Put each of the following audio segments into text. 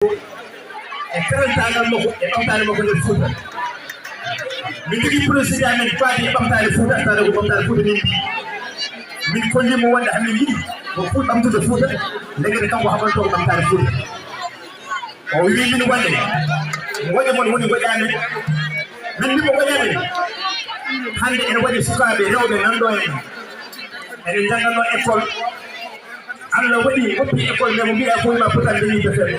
e karantagal makko e ɓamtare makko nder Fouta min jogui procédé amen faati e ɓamtare Fouta tawde ko ɓamtare Fouta min kollimo wonde hamin yiɗi ko ɓamtude Fouta legede kanko haɓanto ko ɓamtare Fouta o wi min wonde goƴe mon woni goƴamen min mbimo goƴamen hande ene waɗi sukaɓe rewɓe nanɗo en eɗen jangganno école Allah waɗi woppi école nde mo mbiya ko wima potande yiɓe feere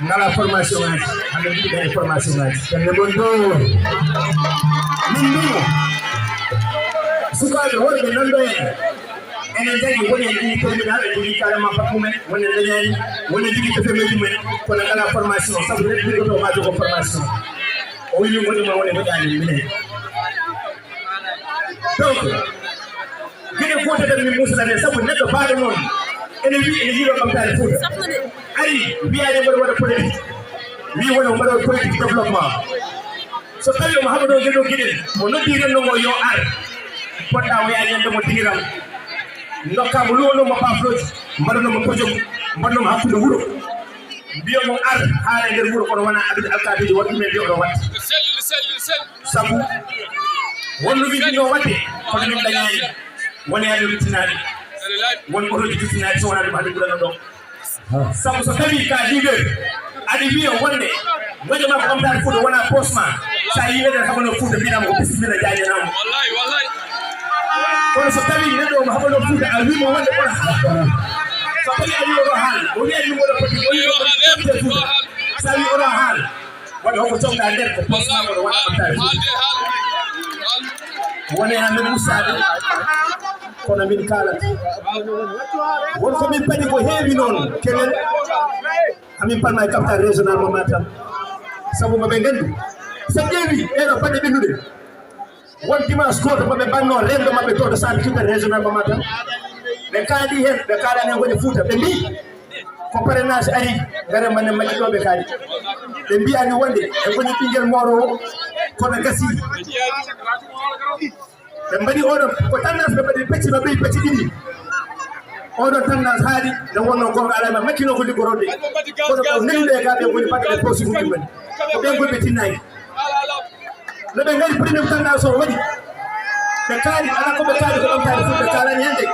ngala formation ngaji hande mbiɗi gaɗe formation ngaji tande mon do min mbimo sukaɓe wonɓe nanɗo en enen jaggi woni en ɗini terminal ɓe jogui carrément bakku men woni en dañani woni jogui defemeji men kono ngala formation saabu neɗɗo liggoto ma jogo formation o wi min wonima woni moƴƴani minen donc gueɗe Fouta kadi min musidane saabu neɗɗo baaɗo noon ene wi ene yiiɗo ɓamtare Fouta ari wiyade mboɗo waɗa politique wi woni o mbaɗo politique développement so tawi omo haɓa ɗo gueɗo gueɗel o noddi rendogo yo ar poɗɗa o yaa ñande mo dingiram dokkamo luwanomo pafloji mbaɗanomo kojom mbaɗanomo hakkude wuuro mbiyomo ar haala nder wuuro kono wona adude alkadeji won ɗumen mbi oɗo watte saabu wonno wiɗino wadde kono min dañani woni hade ruttinaɗe won otoji ruttinaɗe so wona ɗum hade ɓurano ɗo saabu so tawi ka leader aɗa wiya wonde goƴe ma ko ɓamtare Fouta wona posma sa yi weɗen haɓano Fouta mbiɗama ko bisimilla jañanamo kono so tawi neɗɗo omo haɓano Fouta a wimo wonde ɓona so tawi a wi oɗo haal o wiya ɗum oɗo poti o Fouta sa wi oɗo haal waɗa hoko cowɗa nder ko posma oɗo wona ɓamtare Fouta woni amin musaɓe kono min kalata wonko min paɗi ko heewi noon kenen hamin palma e capitale régional mo Matam saabu maɓe gandi so ƴeewi ɗeɗo paɗe ɓennuɗe won dimanche goto maɓe banno rendo maɓɓe to to centre culturel régional mo Matam ɓe kaali hen ɓe kalani hen goɗe Fouta ɓe mbi ko parrainage ari gare manen maƴƴiɗoɓe kaali ɓe mbiyani wonde e goni ɓinguel morowo kono gasi ɓe mbaɗi oɗon ko tendance ɓe mbaɗi pecci no ɓeyi pecci ɗiɗi oɗon tendance haali nde wonno gonga alama makkino ko liggotoɗe kono ko neliɗe ga ɓe goni baɗɗe posi muɗum men ko ɓen gonɓe tinnayi no ɓe ngari premier tendance o waɗi ɓe kaali ala koɓe kaali ko ɓamtade Fouta ɓe kalani hende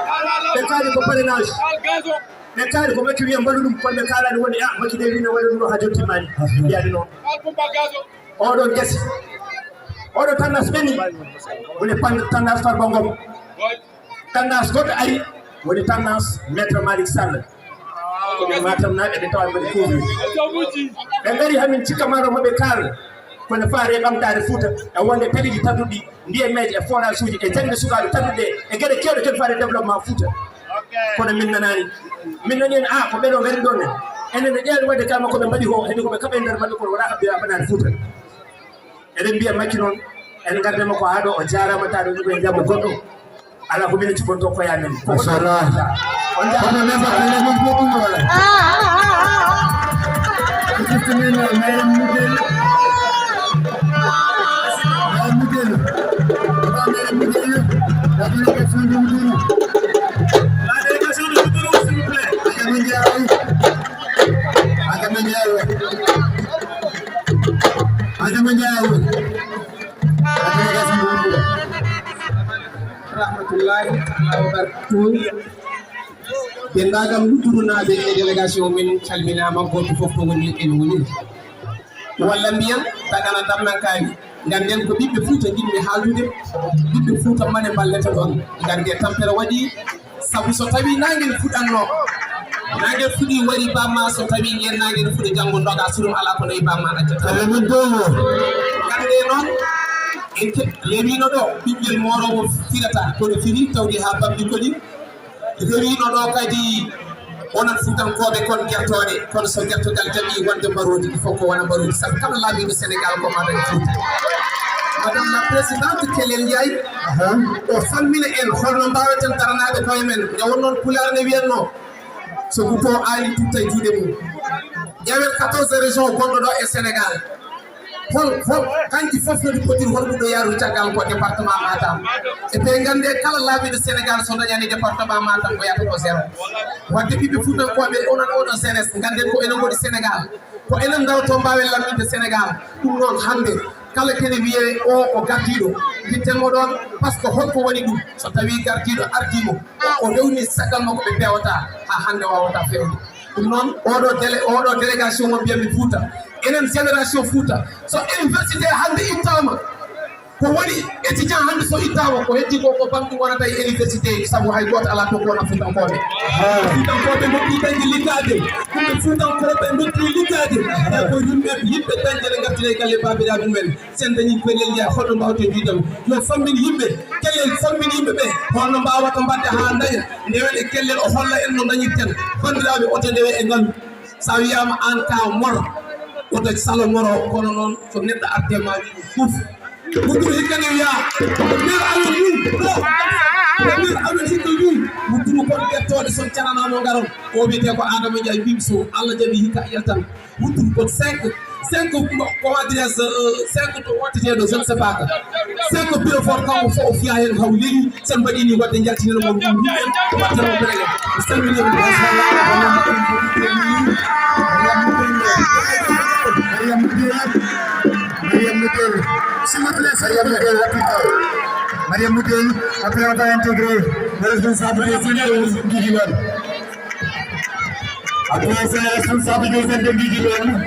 ɓe kaali ko parrainage ɓe kaali ko makki wiya mbaɗu ɗum kono ɓe kalani woni a makki de wino waɗa ɗum ɗo ha jottimmani mbiyade noon oɗon guesi oɗo tendance ɓenni woni tendance Farba Ngom tendance goɗɗo ari woni tendance maître Malick Sall komin Matam naɓe ɓe tawa mbaɗi couvrir ɓe ngari hamin cikkamano moɓe kaal kono faare ɓamtare Fouta e wonde taliɗi tadduɗi ndiyemeji e forage uji e jangde sukaɓe tadduɗe e gueɗe kewɗe ken faare développement Fouta kono min nanani min nani en ko ɓeɗo ngari ɗon enen e ƴeeɗe wadde kama koɓe mbaɗi ko heeɓi koɓe kaɓe nder maɓɓe kono wona haɓɓe afanade Fouta eɗen mbiya makki noon en gardema ko haɗo o jarama taɗo ɗum e jamma goɗɗo ala ko min cibonto koya men machallah on jaama nema ko goɗɗum wala justement mayam mudel la délégation de Moudou la délégation de Moudou s'il vous plaît Adama Ndiaye rahmatullahi wa barakatuh dendagam luturunaɓe e délégation min calminama goto foof to woni en woni walla mbiyan tagana damnankani ganden ko ɓiɓɓe Fouta jinmi haaldude ɓiɓɓe Fouta mane ballete ɗon gande tampere waɗi saabu so tawi nangel fuɗanno nangel fuɗi wari bamma so tawi yen nangel fuɗi janggo doga surum ala ko nayi bamma accata min dowo gande noon lewino ɗo ɓiɓɓel morowo firata kono firi tawdi ha babɗi koɗi rewino ɗo kadi wonan Fuutankoɓe kon guertoɗe kono so guertogal jaɓi wonde mbarodi il faut ko wona mbarodi saabu kala laaɓiɓe Sénégal ko maɗa e Fouta madame la présidente Kelel Ndiaye o salmina en holno mbaweten daranaɓe koye men nde wonnoon Pulaar ne wiyanno so buto ali tutta e juuɗe mum ƴeewen 14 région gonɗo ɗo e Sénégal hol kanji fof no poti holɗuɗo yaaru caggal ko département Matam e ɓe gande kala laaɓiɗo Sénégal so dañani département Matam ko yata ko zéro wadde ɓiɓɓe fuutankoɓe onon sénes ganden ko enen goni Sénégal ko enen dawto mbawen lamminde Sénégal ɗum noon hande kala kene wiye o ko gardiɗo dittenmo ɗon par ce que holko woni ɗum so tawi gardiɗo ardimo o rewni sagal makko ɓe pewata ha hande wawata fewde ɗum noon oɗo délégation mo mbiyami Fouta enen génération Fouta so université hande ittama ko woni étudiant hande so ittama ko heddi ko bamɗum wonata e université saabu hay goto ala to kona fuutankoɓe fuutankoɓe dokki dañde liggade ɗumɓe fuutankoɓe dokki liggade ko yimɓe dañde ɗe gartire galle babiraɓe mumen sen dañi pelel jeeya holno mbawte widam yo fammin yimɓe kellel fammin yimɓeɓe holno mbawata mbadde ha daña ndewen e kellel o holla en no dañirten bandiraɓe oto ndewe e ngandu sa wiyama an ka moro oto salo moro kono noon so neɗɗo ardema wiɗum fof Mutu hikka ne wiya mir amen wi mir amen hikka wi mutu ko gettode son cananamo garon o wiyete ko Adama Ndiaye bimso Allah jaɓi hikka yaltan mutu ko 5 comment dire 5 to wonteteɗo je ne sais pas 5 bureau fort kanko fo o fiya hen haw leeñi sen mbaɗini wadde jaltineno mo ɗum yimɓen wattano berege salmini S'il vous plaît, Mariam Moutel, après on va intégrer le responsable des centres de Guigilon. Après c'est le responsable des centres de Guigilon.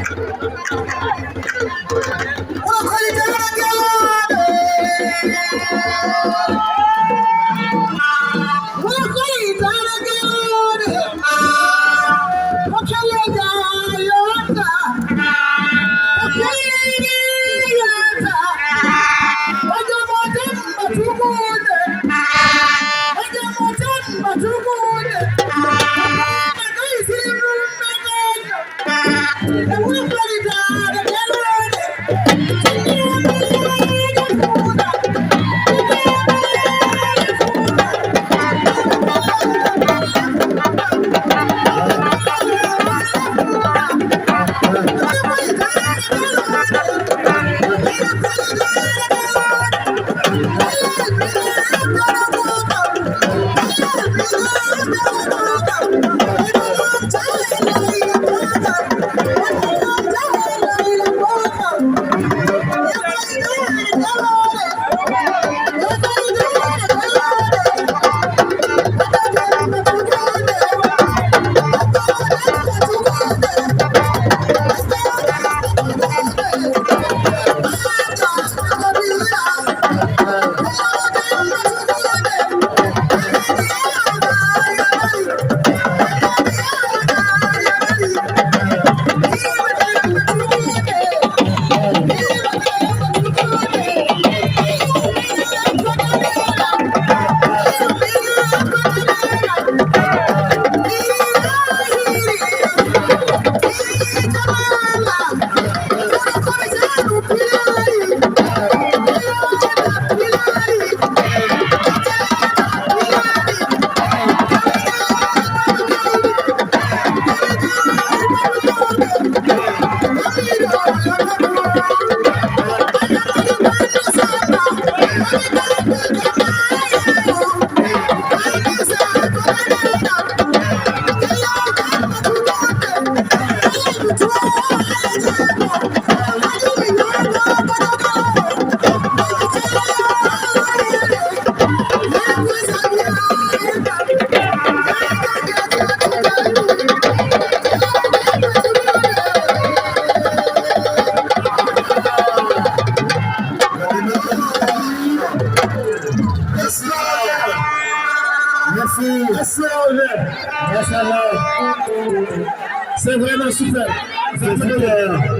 C'est vraiment super.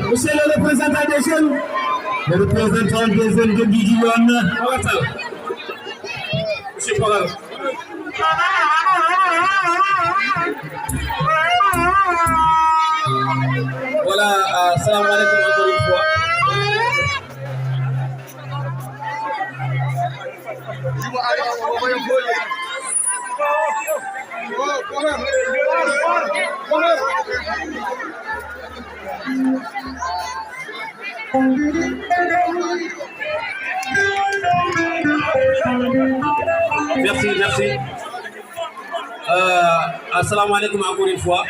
Monsieur le représentant des jeunes. Le représentant des jeunes de Guigilon. Monsieur Paul. Voilà, salam alaikum encore une fois. Merci. Assalamu alaikum encore une fois.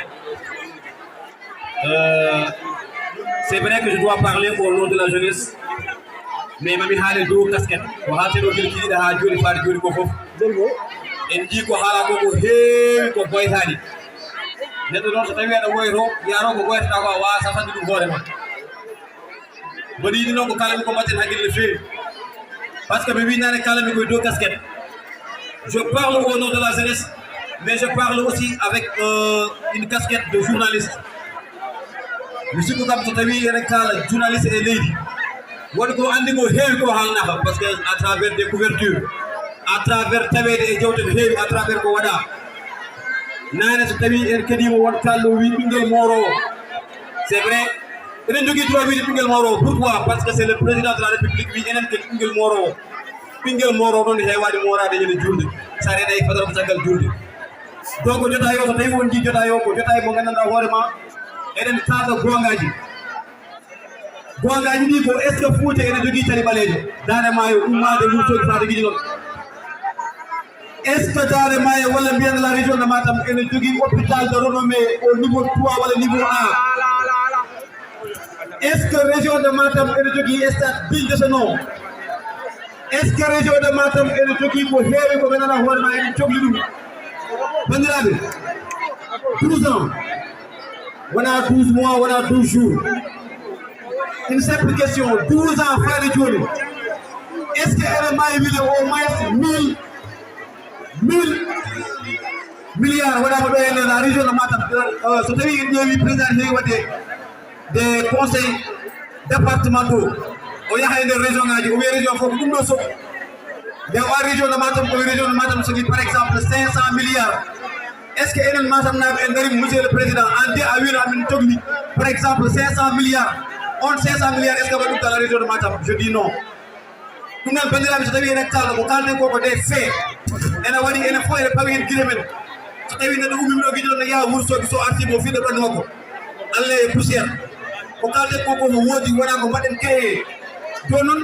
C'est vrai que je dois parler au nom de la jeunesse, mais mami haale dow casquette ko haalteɗo gel kiɗiɗa ha joni faade joni ko foof en jii ko haala ko heewi ko boytani neɗɗo noon so tawi aɗa woyto yaro ko boytata ko a wawa safande ɗum hoore ma mboɗo yiɗi noon ko kalami ko mbatten haqqille no feewi par ce que mi winani kalami koye dow casquette. Je parle au nom de la jeunesse, mais je parle aussi avec une casquette de journaliste. Je suis comme tout à l'heure, journaliste et lady. Parce que à travers des couvertures, à travers à travers Kowada, c'est vrai. Pourquoi? Parce que c'est le président de la République qui est Moro. Pingel Moro non heewade morade yene julde sare day fadal ko tagal julde donc jota yo so tay won ji jota yo ko jota mo gananda hoorema eden kaga gongaji ni ko est ce que Fouta ene jogi tali balejo dare mayo ummade wurtoji faade gidi non est ce que dare mayo wala bien la région de Matam ene jogi hôpital de renommé au niveau 3 wala niveau 1 est ce que région de Matam ene jogi stade digne de ce nom. Est-ce que région de Matam est le truc pour healer comme on a une choc-lidou? 12 ans. On a 12 mois, on a 12 jours. Une simple question, 12 ans frère de Johnny. Est-ce qu'elle m'a évidé au moins 1000 milliards voilà, dans la région de Matam? C'est-à-dire qu'il président des conseils départementaux. O yaha nder région ngaji o wi région fof ɗum ɗo soɓi nde o région de Matam o wi région de Matam sogi par exemple 500 milliards. Est ce que enen Matam naɓe en gari monsieur le président en de a wino amin togni par exemple 500 milliards on 500 milliards est ce que waɗi ɗum dans la région de Matam? Je dis non. ɗum noon bandiraɓe so tawi enen kalda ko kalden ko des faits ene waɗi enen fof ene pawi hen guile men so tawi neɗɗo ummimi ɗo guiɗo no yaha Wourossogui so artimo fiɗo ɓandu makko Allah e poussiére ko kalden ko ko woodi wona ko mbaɗen kaye donon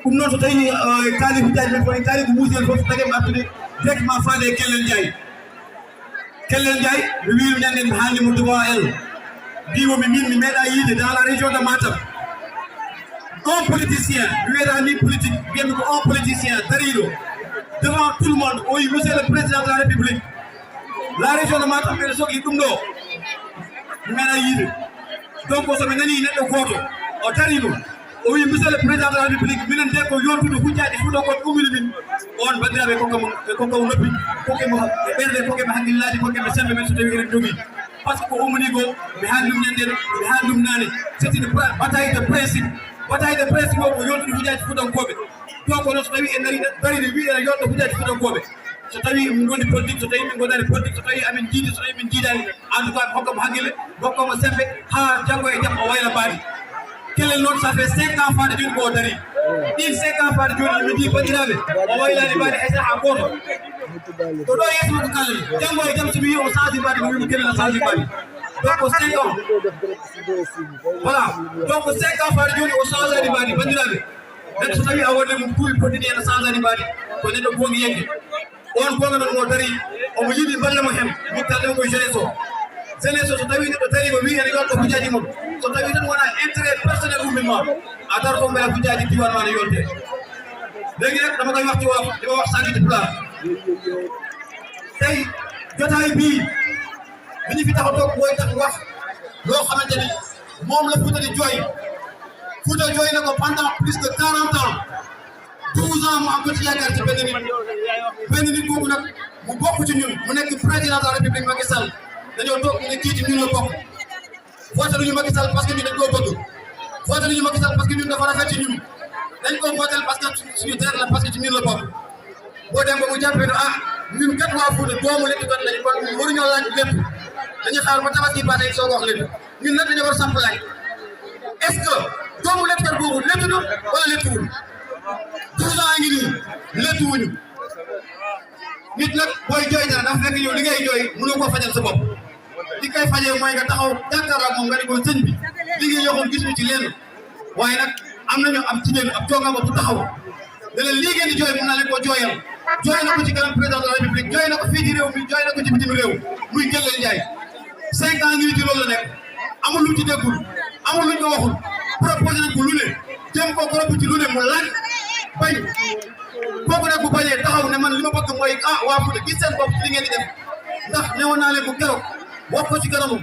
ɗum noon so tawi kaali hujaji men fof kaali ko muusel fof tagem artude directement faade e Kellel Ndiaye mi wiimi ñanden mi haalnimo devant elle mbimomi min mi meeɗa yiide dans la région de Matam un politicien mi wiyata ni politique mbiyami ko un politicien dariɗo devant tout le monde o wi monsieur le président de la République la région de Matam ɓeɗe sohli ɗum ɗo mi meeɗa yiide donc somi nani neɗɗo goto o darino oui, monsieur le président de la République, minen de ko yontude hujjaji fuɗo kon umini min on bandiraɓe kokam noppi kokemo ɓerde kokemo haqqillaji kokemo sembe men so tawi eɗen jogui par ce que ko umani ko mi haaldum ñanden mi haaldum nane c'est une bataille de principe o ko yontude hujjaji fuɗankoɓe to ko noon so tawi en daride wi ene yonta hujjaji fuɗankoɓe so tawi min gondi politique so tawi min gondani politique so tawi amin jiidi so tawi min jiidani en tout cas mi hokkamo haqqille hokkamo sembe ha janggo e jaam o wayla baɗi Kellel noon ça fait 5 ans faade joni ko dari ɗin 5 ans faade joni mi di bandiraɓe o waylani mbaɗi hay saha goto to ɗo yeeso makko kallani janggo e jaam somi wi o change mbaɗi mi wimo Kellel a change mbaɗi donc 5 ans voilà donc 5 ans faade joni o change ani mbaɗi bandiraɓe neɗɗo so tawi a wonde mum kuuɓi poɗɗini ene change ani mbaɗi ko neɗɗo gongi yegge on gonga noon o dari omo yiɗi ballamo hen min kalɗen koye jeunesse o jeunesse o so tawi neɗɗo dari o wi ene yonta hujjaji mum so tawi tan wona intérêt personnel ummima a darto mbela hujjaji diwan ma ne yonte léegi nag dama koy wax ci wolof dima wax sànq ci pulaar tey jotaay bii li ñu fi tax a toog mooy tax wax loo xamante ni moom la Fouta di jooy Fouta jooy na ko pendant plus de 40 ans 12 ans mu am ko ci yaakaar ci benn nit boobu nag mu bokk ci ñun mu nekk président de la République Macky Sall dañoo toog ñu ne kii ci ñun la bokk voté lu ñu Macky Sall parce que ñun dañ koo bëgg voté lu ñu Macky Sall parce que ñun dafa rafet ci ñun dañ ko voté parce que suñu deret la parce que ci ñun la bokk boo dem ba mu jàppee ne ah ñun kat waa Fouta doomu lépp kat lañ kon waruñoo laaj lépp dañuy xaar ba tabaski passé yi soo ko wax lépp ñun nag dañoo war samp laaj est-ce que doomu lépp kat boobu lépp na wala léttuwul 12 ans ngi nii léttuwuñu nit nag booy jooy dara dafa fekk yow li ngay jooy mënoo koo fajal sa bopp li koy fajee mooy nga taxaw jàkkaarloo ak moom nga ne ko sëñ bi li ngay yoxoon gisuñu ci lenn waaye nag am nañu am jigéen ab joongama bu taxaw ne leen lii ngeen di jooy mën naa leen koo jooyal jooy na ko ci kanam président de la république jooy na ko fii ci réew mi jooy na ko ci bitim réew muy Jëlal Njaay 5 ans ngi ci loolu la nekk amul lu ci déggul amul luñ ko waxul proposé nañ ko lu ne jéem ko gorobu ci lu ne mu laaj bañ kooku nag bu bañee taxaw ne man li ma bëgg mooy waa Fouta gis seen bopp ci li ngeen di def ndax newoon naa leen bu keroog wax ko ci kanamu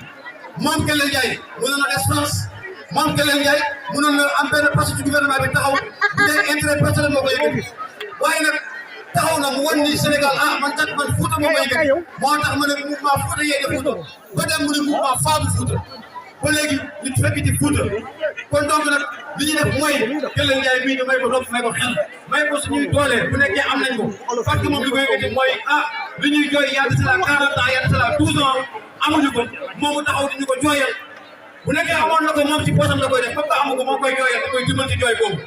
moom Jëlal Njaay mënoon na des France moom Jëlal Njaay mënoon na am benn poste ci gouvernement bi taxaw bu dee intérêt personnel moo ko yëkkati waaye nag taxaw na mu wan ni Sénégal man kat man Fouta moo ko yëkkati moo tax ma ne mouvement Fouta yee de Fouta ba dem mu ne mouvement Faabu Fouta ba léegi ñu fekk ci Fouta kon donc nag li ñu def mooy Jëlal Njaay bii ñu may ko nopp may ko xel may ko suñuy doole bu nekkee am nañ ko parce que moom li ko yëkkati mooy li ñuy jooy yàlla ci la 40 ans yàlla ci la 12 ans amuñu ko moomu taxaw di ñu ko jooyal bu nekkee amoon na ko moom ci poosam la koy def ba amu ko moo koy jooyal da koy dimbal ci jooy boobu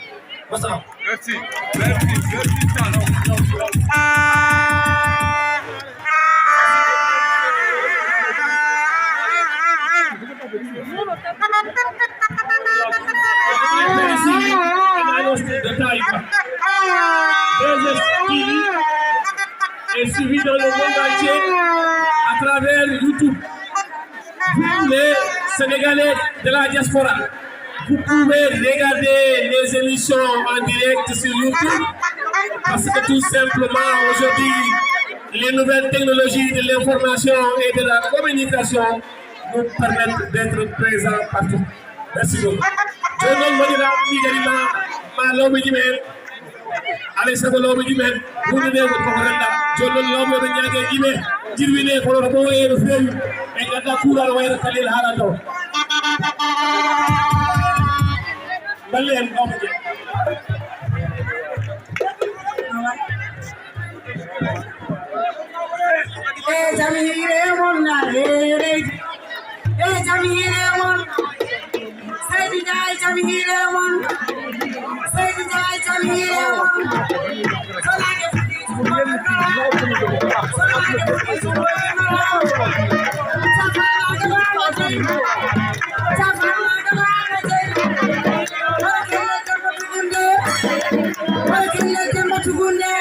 wasalaam. Merci. Est suivi dans le monde entier à travers YouTube. Vous, les Sénégalais de la diaspora, vous pouvez regarder les émissions en direct sur YouTube parce que tout simplement aujourd'hui, les nouvelles technologies de l'information et de la communication nous permettent d'être présents partout. Merci beaucoup. Je donne mon nom à l'homme ale sago lobe jimen bunu de ko renda jolol lobe be nyaage jibe jirwine ko ro bo e feewi e gadda kuugal wayra kalil halato ballen omje e jamire mon na re e jamire mon Seydi Njaay jamire mon Seydi Njaay jamire mon solake fuki sumana solake fuki sumana safana gaba jey safana gaba jey warakille jamba tugunde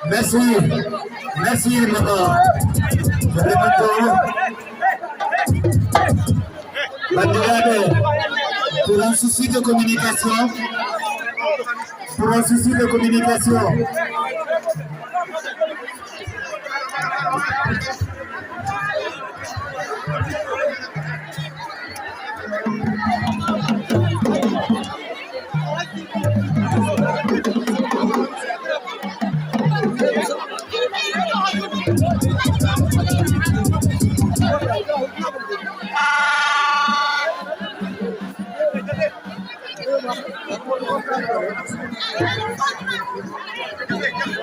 Merci, merci maman. Pour un souci de communication,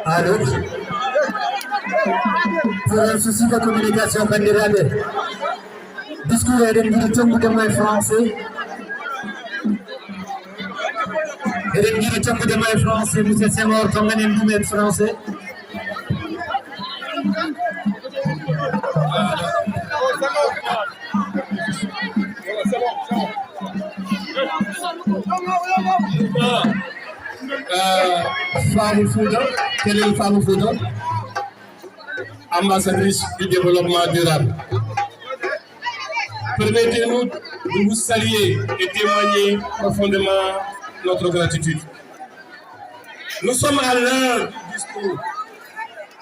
alors, pour un souci de communication, bandiraɓe, discours eɗen jiiɗi tongude e français. Eɗen jiiɗi tongude e français, monsieur Senghor tonganen ɗum en français. Femme Fouda, quelle est une femme Fouda? Ambassadrice du développement durable. Permettez-nous de vous saluer et témoigner profondément notre gratitude. Nous sommes à l'heure du discours.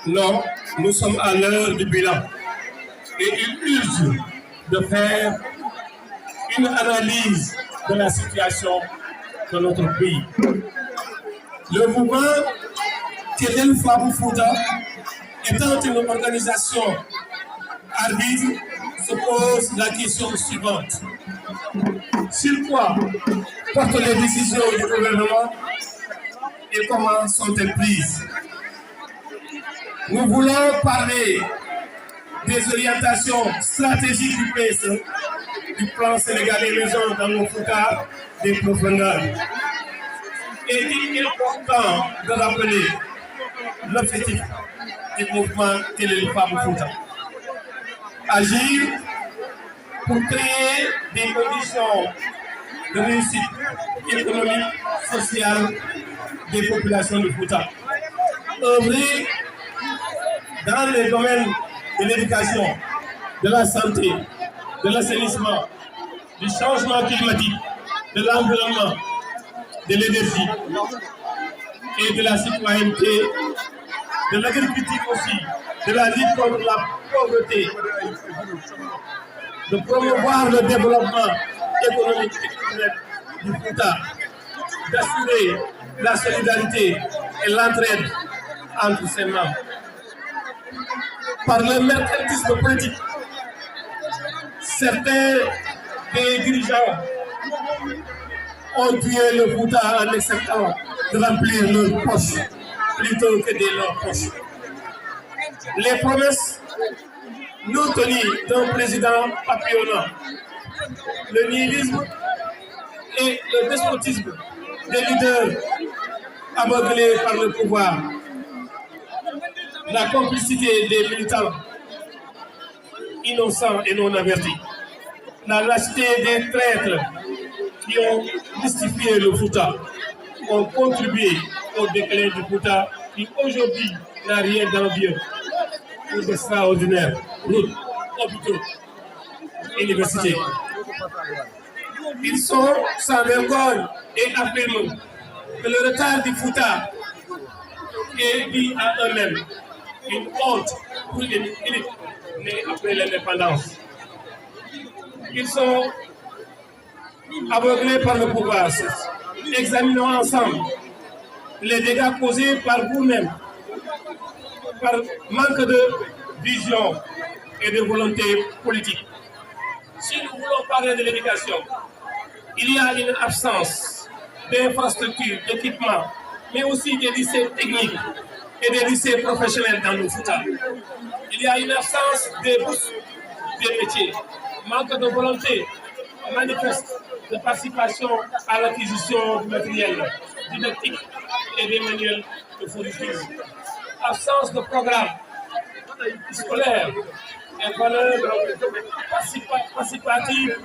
Non, nous sommes à l'heure du bilan. Et il urge de faire une analyse de la situation de notre pays. Le mouvement Kelel Fabou Fouda étant une organisation arbitre, se pose la question suivante. Sur quoi portent les décisions du gouvernement et comment sont-elles prises? Nous voulons parler des orientations stratégiques du PSE, du plan sénégalais maison dans nos Fouta des profondeurs. Et il est important de rappeler l'objectif du mouvement Kelel Fabou Fouda. Agir pour créer des conditions de réussite économique, sociale des populations de Fouta. Œuvrer dans les domaines de l'éducation, de la santé, de l'assainissement, du changement climatique, de l'environnement, de l'énergie et de la citoyenneté, de l'agriculture aussi, de la lutte contre la pauvreté, de promouvoir le développement économique et culturel du Fouta, d'assurer la solidarité et l'entraide entre ses membres. Par le mercantilisme politique, certains des dirigeants ont tué le Fouta en acceptant de remplir leurs poches plutôt que de leurs poches. Les promesses non tenues d'un président papillonnant, le nihilisme et le despotisme des leaders aveuglés par le pouvoir, la complicité des militants innocents et non avertis, la lâcheté des traîtres qui ont mystifié le Fouta ont contribué au déclin du Fouta qui aujourd'hui n'a rien d'envieux pour d'extraordinaires routes, hôpitaux, universités. Ils sont sans vergogne et affirment que le retard du Fouta est dû à eux-mêmes, une honte pour une élite née après l'indépendance. Ils sont aveuglés par le pouvoir. Examinons ensemble les dégâts causés par vous-même, par manque de vision et de volonté politique. Si nous voulons parler de l'éducation, il y a une absence d'infrastructures, d'équipements, mais aussi des lycées techniques et des lycées professionnels dans nos Fouta. Il y a une absence des bourses des métiers, manque de volonté manifeste de participation à l'acquisition du matériel didactique et des manuels de fourniture. Absence de programme scolaire et valeur participative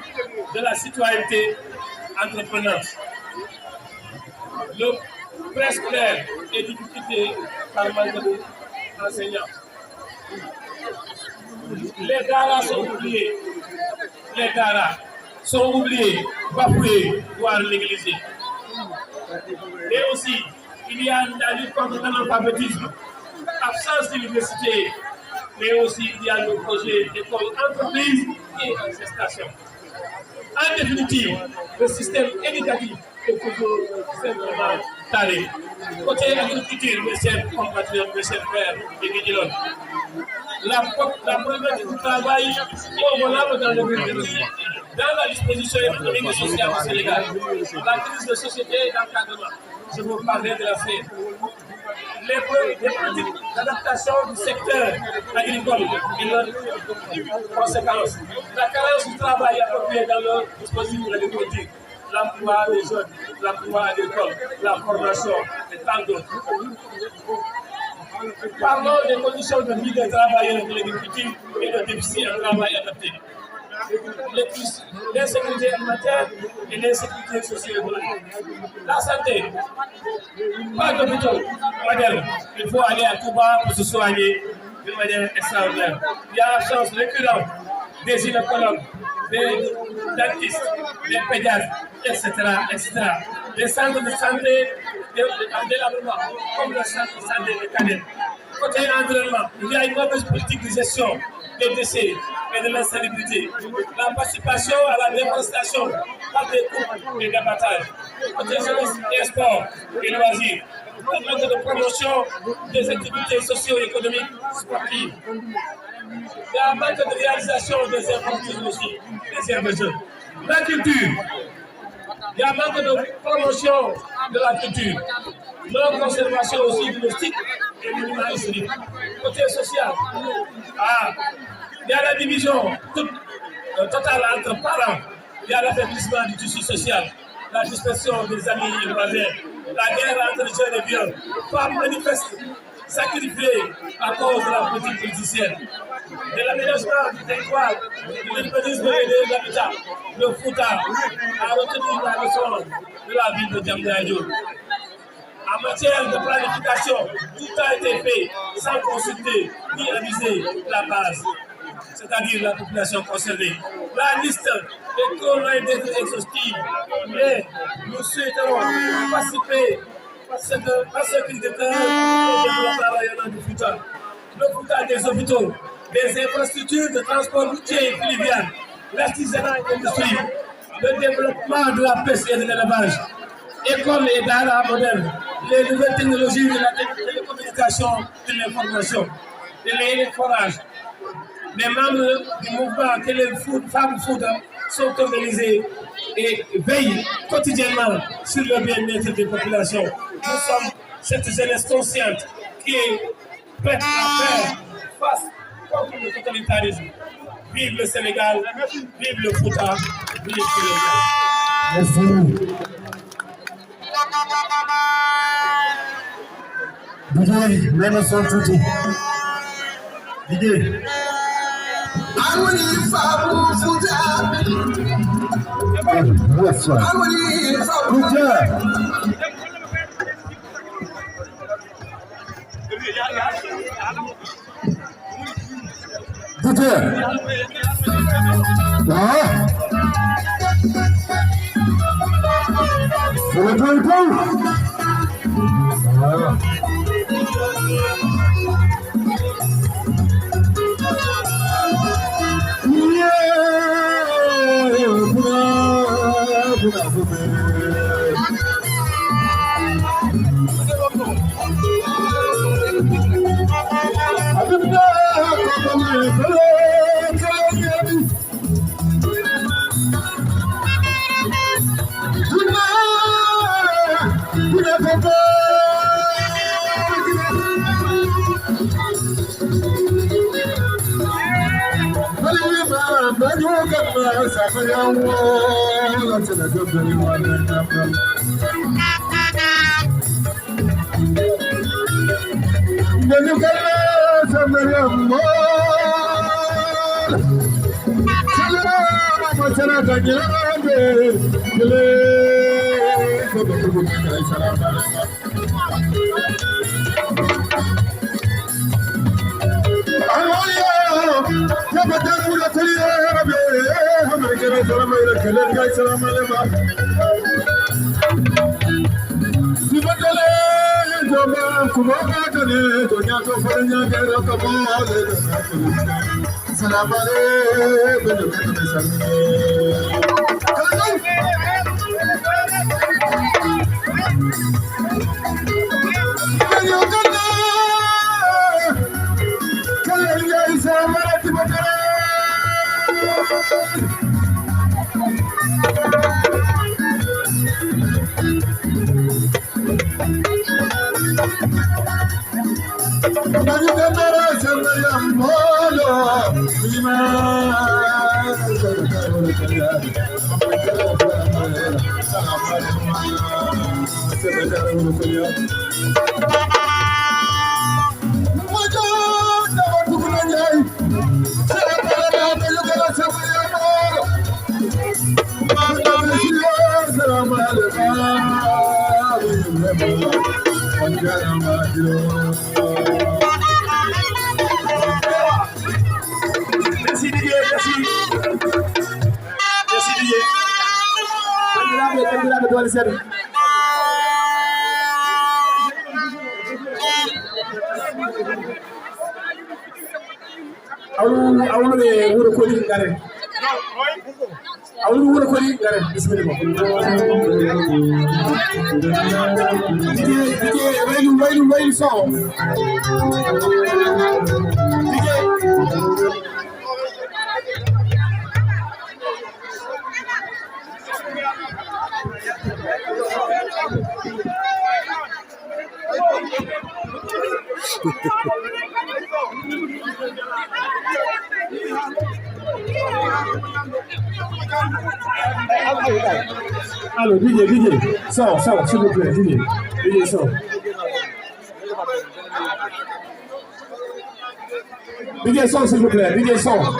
de la citoyenneté entreprenante. Le préscolaire est difficulté par manque d'enseignants. Les daras sont oubliés. Les daras sont oubliés, bafoués, voire négligés. Et aussi, il y a la lutte contre l'analphabétisme, absence d'université, mais aussi il y a le projet d'école entreprise et en gestation. En définitive, le système éducatif est toujours simplement taré. Côté agriculture, mes chers compatriotes, mes chers frères et Guédilones, la problématique du travail est volable dans l'agriculture, dans la disposition économique et sociale au Sénégal. La crise de société et d'encadrement, je vous parlerai de la CE. Les politiques d'adaptation du secteur agricole et leurs conséquences. La carence du travail approprié dans le dispositif de l'agriculture. L'emploi des jeunes, l'emploi agricole, la formation et tant d'autres. Parlons des conditions de vie des travailleurs de l'agriculture et de déficit en travail adapté. L'insécurité alimentaire et l'insécurité socio-économique. La santé, pas d'hôpitaux modernes. Il faut aller à Cuba pour se soigner d'une manière extraordinaire. Il y a l'absence récurrente des gynécologues, des dentistes, des pédiatres, etc. Les centres de santé délabrement, comme le centre de santé des cadets. Côté environnement, il y a une mauvaise politique de gestion des déchets et de l'insalubrité. La participation à la déforestation par des coupes et d'abattage. Côté jeunesse et sport et loisirs. Le manque de promotion des activités socio-économiques sportives. Il y a un manque de réalisation des infrastructures aussi, des aires de jeux. La culture. Il y a un manque de promotion de la culture. Non-conservation aussi du style et monuments historiques. Côté social, il y a la division totale entre parents, il y a l'affaiblissement du tissu social, la dispersion des amis et voisins, la guerre entre jeunes et vieux, femmes manifestes, sacrifiées à cause de la politique politicienne, de l'aménagement du territoire, de l'urbanisme et de l'habitat. Le Fouta a retenu la leçon de la ville de Diamniadio. En matière de planification, tout a été fait sans consulter ni aviser la base, c'est-à-dire la population concernée. La liste est trop loin d'être exhaustive, mais nous souhaitons participer à ce cri de cœur au développement rayonnant du Fouta. Le Fouta des hôpitaux, des infrastructures de transport routier et fluvial, l'artisanat et l'industrie, le développement de la pêche et de l'élevage, écoles et d'art modernes, les nouvelles technologies de la télécommunication, de l'information, de l'élevage. Les membres du mouvement que les femmes Fouta sont organisés et veillent quotidiennement sur le bien-être des populations. Nous sommes cette jeunesse consciente qui est prête à faire face contre le totalitarisme. Vive le Sénégal, vive le Fouta, vive le Sénégal. Merci. Didier, même son tutti. Didier. Allô, DJ, sors, s'il vous plaît, DJ, sors. DJ, sors, s'il vous plaît, DJ, sors.